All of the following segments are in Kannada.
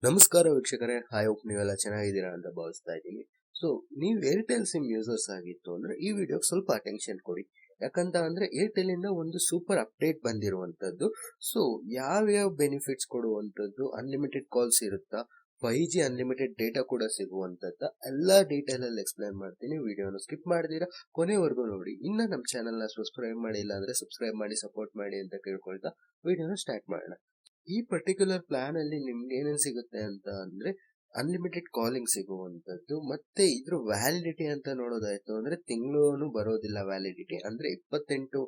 ನಮಸ್ಕಾರ ವೀಕ್ಷಕರೇ, ಹೋಪ್ ನೀವೆಲ್ಲ ಚೆನ್ನಾಗಿದ್ದೀರಾ ಅಂತ ಭಾವಿಸ್ತಾ ಇದ್ದೀನಿ. ಸೊ ನೀವು ಏರ್ಟೆಲ್ ಸಿಮ್ ಯೂಸರ್ಸ್ ಆಗಿತ್ತು ಅಂದ್ರೆ ಈ ವಿಡಿಯೋಗೆ ಸ್ವಲ್ಪ ಅಟೆನ್ಷನ್ ಕೊಡಿ. ಯಾಕಂತ ಅಂದ್ರೆ ಏರ್ಟೆಲ್ ಇಂದ ಒಂದು ಸೂಪರ್ ಅಪ್ಡೇಟ್ ಬಂದಿರುವಂತದ್ದು. ಸೊ ಯಾವ್ಯಾವ ಬೆನಿಫಿಟ್ಸ್ ಕೊಡುವಂತದ್ದು, ಅನ್ಲಿಮಿಟೆಡ್ ಕಾಲ್ಸ್ ಇರುತ್ತಾ, 5G ಅನ್ಲಿಮಿಟೆಡ್ ಡೇಟಾ ಕೂಡ ಸಿಗುವಂತದ್ದ, ಎಲ್ಲಾ ಡೀಟೇಲ್ ಅಲ್ಲಿ ಎಕ್ಸ್ಪ್ಲೈನ್ ಮಾಡ್ತೀನಿ. ವಿಡಿಯೋನ ಸ್ಕಿಪ್ ಮಾಡಿದೀರಾ ಕೊನೆವರೆಗೂ ನೋಡಿ. ಇನ್ನ ನಮ್ಮ ಚಾನೆಲ್ ನ ಸಬ್ಸ್ಕ್ರೈಬ್ ಮಾಡಿಲ್ಲ ಅಂದ್ರೆ ಸಬ್ಸ್ಕ್ರೈಬ್ ಮಾಡಿ ಸಪೋರ್ಟ್ ಮಾಡಿ ಅಂತ ಕೇಳ್ಕೊಳ್ತಾ ವಿಡಿಯೋನ ಸ್ಟಾರ್ಟ್ ಮಾಡೋಣ. ಈ ಪರ್ಟಿಕ್ಯುಲರ್ ಪ್ಲಾನ್ ಅಲ್ಲಿ ನಿಮ್ಗೆ ಏನೇನ್ ಸಿಗುತ್ತೆ ಅಂತ ಅಂದ್ರೆ ಅನ್ಲಿಮಿಟೆಡ್ ಕಾಲಿಂಗ್ ಸಿಗುವಂತದ್ದು, ಮತ್ತೆ ಇದ್ರ ವ್ಯಾಲಿಡಿಟಿ ಅಂತ ನೋಡೋದಾಯ್ತು ಅಂದ್ರೆ ತಿಂಗಳು ಬರೋದಿಲ್ಲ. ವ್ಯಾಲಿಡಿಟಿ ಅಂದ್ರೆ 28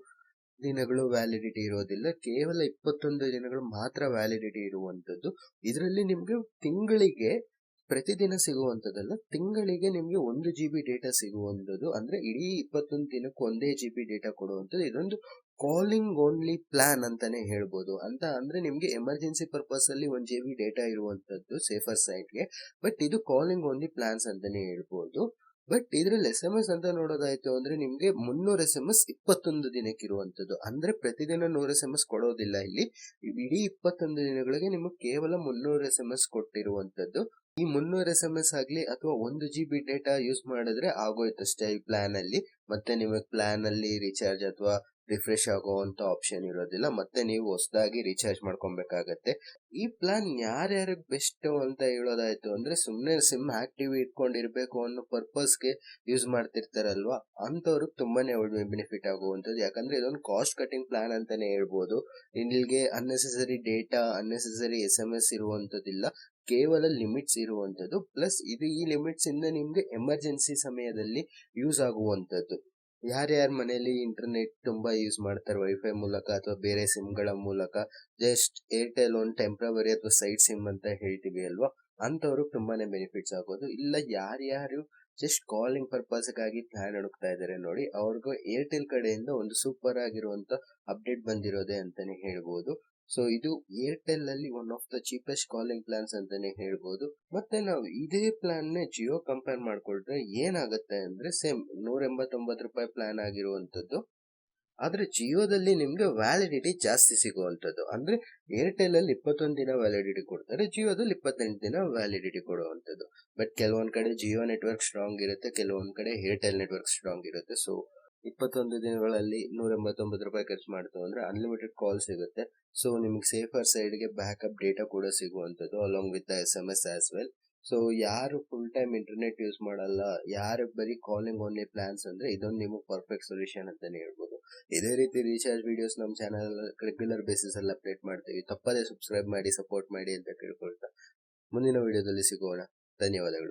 ದಿನಗಳು ವ್ಯಾಲಿಡಿಟಿ ಇರೋದಿಲ್ಲ, ಕೇವಲ 21 ದಿನಗಳು ಮಾತ್ರ ವ್ಯಾಲಿಡಿಟಿ ಇರುವಂತದ್ದು. ಇದರಲ್ಲಿ ನಿಮ್ಗೆ ತಿಂಗಳಿಗೆ ಪ್ರತಿದಿನ ಸಿಗುವಂತದ್ದಲ್ಲ, ತಿಂಗಳಿಗೆ ನಿಮ್ಗೆ 1 GB ಡೇಟಾ ಸಿಗುವಂತದ್ದು. ಅಂದ್ರೆ ಇಡೀ 21 ದಿನಕ್ಕೆ 1 GB ಡೇಟಾ ಕೊಡುವಂಥದ್ದು. ಇದೊಂದು ಕಾಲಿಂಗ್ ಓನ್ಲಿ ಪ್ಲಾನ್ ಅಂತಾನೆ ಹೇಳ್ಬೋದು. ಅಂತ ಅಂದ್ರೆ ನಿಮ್ಗೆ ಎಮರ್ಜೆನ್ಸಿ ಪರ್ಪಸ್ ಅಲ್ಲಿ 1 GB ಡೇಟಾ ಇರುವಂತದ್ದು ಸೇಫರ್ ಸೈಡ್ಗೆ. ಬಟ್ ಇದು ಕಾಲಿಂಗ್ ಓನ್ಲಿ ಪ್ಲಾನ್ಸ್ ಅಂತಾನೆ ಹೇಳ್ಬೋದು. ಬಟ್ ಇದ್ರಲ್ಲಿ SMS ಅಂತ ನೋಡೋದಾಯ್ತು ಅಂದ್ರೆ ನಿಮ್ಗೆ 300 SMS 21 ದಿನಕ್ಕೆ ಇರುವಂತದ್ದು. ಅಂದ್ರೆ ಪ್ರತಿದಿನ 100 SMS ಕೊಡೋದಿಲ್ಲ ಇಲ್ಲಿ. ಇಡೀ 21 ದಿನಗಳಿಗೆ ನಿಮಗೆ ಕೇವಲ 300 SMS ಕೊಟ್ಟಿರುವಂತದ್ದು. ಈ 300 SMS ಆಗ್ಲಿ ಅಥವಾ 1 GB ಡೇಟಾ ಯೂಸ್ ಮಾಡಿದ್ರೆ ಆಗೋಯ್ತಷ್ಟೇ ಈ ಪ್ಲಾನ್ ಅಲ್ಲಿ. ಮತ್ತೆ ನಿಮಗೆ ಪ್ಲಾನ್ ಅಲ್ಲಿ ರೀಚಾರ್ಜ್ ಅಥವಾ ರಿಫ್ರೆಶ್ ಆಗುವಂತ ಆಪ್ಷನ್ ಇರೋದಿಲ್ಲ. ಮತ್ತೆ ನೀವು ಹೊಸದಾಗಿ ರೀಚಾರ್ಜ್ ಮಾಡ್ಕೊಬೇಕಾಗತ್ತೆ. ಈ ಪ್ಲಾನ್ ಯಾರ್ಯಾರಿಗೆ ಬೆಸ್ಟ್ ಅಂತ ಹೇಳೋದಾಯ್ತು ಅಂದ್ರೆ ಸುಮ್ನೆ ಸಿಮ್ ಆಕ್ಟಿವ್ ಇಟ್ಕೊಂಡಿರ್ಬೇಕು ಅನ್ನೋ ಪರ್ಪಸ್ಗೆ ಯೂಸ್ ಮಾಡ್ತಿರ್ತಾರಲ್ವಾ, ಅಂತವ್ರಿಗೆ ತುಂಬಾನೇ ಬೆನಿಫಿಟ್ ಆಗುವಂತದ್ದು. ಯಾಕಂದ್ರೆ ಇದೊಂದು ಕಾಸ್ಟ್ ಕಟಿಂಗ್ ಪ್ಲಾನ್ ಅಂತಾನೆ ಹೇಳ್ಬೋದು. ಇಲ್ಲಿಗೆ ಅನ್ನೆಸೆಸರಿ ಡೇಟಾ, ಅನ್ನೆಸೆಸರಿ SMS ಇರುವಂತದಿಲ್ಲ, ಕೇವಲ ಲಿಮಿಟ್ಸ್ ಇರುವಂತದ್ದು. ಪ್ಲಸ್ ಇದು ಈ ಲಿಮಿಟ್ಸ್ ಇಂದ ನಿಮ್ಗೆ ಎಮರ್ಜೆನ್ಸಿ ಸಮಯದಲ್ಲಿ ಯೂಸ್ ಆಗುವಂತದ್ದು. ಯಾರ್ಯಾರ ಮನೆಯಲ್ಲಿ ಇಂಟರ್ನೆಟ್ ತುಂಬಾ ಯೂಸ್ ಮಾಡ್ತಾರೆ ವೈಫೈ ಮೂಲಕ ಅಥವಾ ಬೇರೆ ಸಿಮ್ಗಳ ಮೂಲಕ, ಜಸ್ಟ್ ಏರ್ಟೆಲ್ ಒಂದು ಟೆಂಪ್ರವರಿ ಅಥವಾ ಸೈಡ್ ಸಿಮ್ ಅಂತ ಹೇಳ್ತೀವಿ ಅಲ್ವಾ, ಅಂತವ್ರು ತುಂಬಾನೇ ಬೆನಿಫಿಟ್ಸ್ ಆಗೋದು. ಇಲ್ಲ ಯಾರ್ಯಾರು ಜಸ್ಟ್ ಕಾಲಿಂಗ್ ಪರ್ಪಸ್ಗಾಗಿ ಪ್ಲಾನ್ ಹುಡುಕ್ತಾ ಇದಾರೆ ನೋಡಿ, ಅವ್ರಿಗೂ ಏರ್ಟೆಲ್ ಕಡೆಯಿಂದ ಒಂದು ಸೂಪರ್ ಆಗಿರುವಂತ ಅಪ್ಡೇಟ್ ಬಂದಿರೋದೆ ಅಂತಾನೆ ಹೇಳ್ಬೋದು. ಸೊ ಇದು ಏರ್ಟೆಲ್ ಅಲ್ಲಿ one of the cheapest calling plans ಅಂತಾನೆ ಹೇಳ್ಬೋದು. ಮತ್ತೆ ನಾವು ಇದೇ ಪ್ಲಾನ್ ನೇ ಜಿಯೋ ಕಂಪೇರ್ ಮಾಡ್ಕೊಳ್ರೆ ಏನಾಗುತ್ತೆ ಅಂದ್ರೆ ಸೇಮ್ 189 ರೂಪಾಯಿ ಪ್ಲಾನ್ ಆಗಿರುವಂತದ್ದು. ಆದ್ರೆ ಜಿಯೋದಲ್ಲಿ ನಿಮ್ಗೆ ವ್ಯಾಲಿಡಿಟಿ ಜಾಸ್ತಿ ಸಿಗುವಂತದ್ದು. ಅಂದ್ರೆ ಏರ್ಟೆಲ್ ಅಲ್ಲಿ 21 ದಿನ ವ್ಯಾಲಿಡಿಟಿ ಕೊಡ್ತಾರೆ, ಜಿಯೋದಲ್ಲಿ 28 ದಿನ ವ್ಯಾಲಿಡಿಟಿ ಕೊಡುವಂತದ್ದು. ಬಟ್ ಕೆಲವೊಂದ್ ಕಡೆ ಜಿಯೋ ನೆಟ್ವರ್ಕ್ ಸ್ಟ್ರಾಂಗ್ ಇರುತ್ತೆ, ಕೆಲವೊಂದ್ ಕಡೆ ಏರ್ಟೆಲ್ ನೆಟ್ವರ್ಕ್ ಸ್ಟ್ರಾಂಗ್ ಇರುತ್ತೆ. ಸೊ 21 ದಿನಗಳಲ್ಲಿ 189 ರೂಪಾಯಿ ಖರ್ಚು ಮಾಡ್ತು ಅಂದ್ರೆ ಅನ್ಲಿಮಿಟೆಡ್ ಕಾಲ್ ಸಿಗುತ್ತೆ. ಸೊ ನಿಮ್ಗೆ ಸೇಫರ್ ಸೈಡ್ಗೆ ಬ್ಯಾಕಪ್ ಡೇಟಾ ಕೂಡ ಸಿಗುವಂತದ್ದು along with SMS as well. So ಯಾರು ಫುಲ್ ಟೈಮ್ ಇಂಟರ್ನೆಟ್ ಯೂಸ್ ಮಾಡಲ್ಲ, ಯಾರು ಬರೀ ಕಾಲಿಂಗ್ ಓನ್ಲಿ ಪ್ಲಾನ್ಸ್ ಅಂದ್ರೆ ಇದೊಂದು ನಿಮಗೆ ಪರ್ಫೆಕ್ಟ್ ಸೊಲ್ಯೂಷನ್ ಅಂತಾನೆ ಹೇಳ್ಬೋದು. ಇದೇ ರೀತಿ ರೀಚಾರ್ಜ್ ವಿಡಿಯೋಸ್ ನಮ್ಮ ಚಾನಲ್ ರೆಗ್ಯುಲರ್ ಬೇಸಿಸ್ ಅಲ್ಲಿ ಅಪ್ಡೇಟ್ ಮಾಡ್ತೀವಿ. ತಪ್ಪದೇ ಸಬ್ಸ್ಕ್ರೈಬ್ ಮಾಡಿ ಸಪೋರ್ಟ್ ಮಾಡಿ ಅಂತ ಕೇಳ್ಕೊಳ್ತಾ ಮುಂದಿನ ವಿಡಿಯೋದಲ್ಲಿ ಸಿಗೋಣ. ಧನ್ಯವಾದಗಳು.